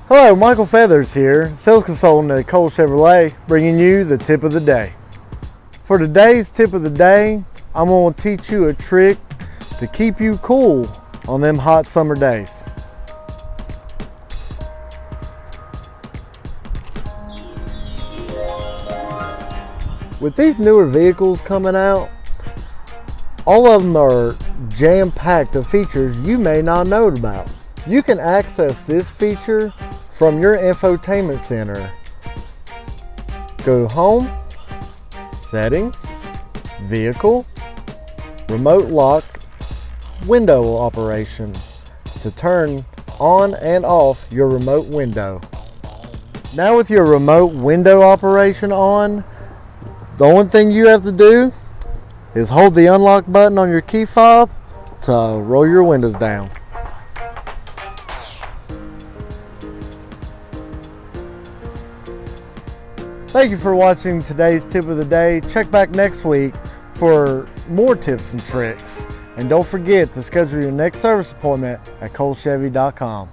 Hello, Michael Feathers here, sales consultant at Cole Chevrolet, bringing you the tip of the day. For today's tip of the day, I'm going to teach you a trick to keep you cool on them hot summer days. With these newer vehicles coming out, all of them are jam-packed of features you may not know about. You can access this feature from your infotainment center. Go to Home, Settings, Vehicle, Remote Lock, Window Operation to turn on and off your remote window. Now with your remote window operation on, the only thing you have to do is hold the unlock button on your key fob to roll your windows down. Thank you for watching today's tip of the day. Check back next week for more tips and tricks. And don't forget to schedule your next service appointment at colechevy.com.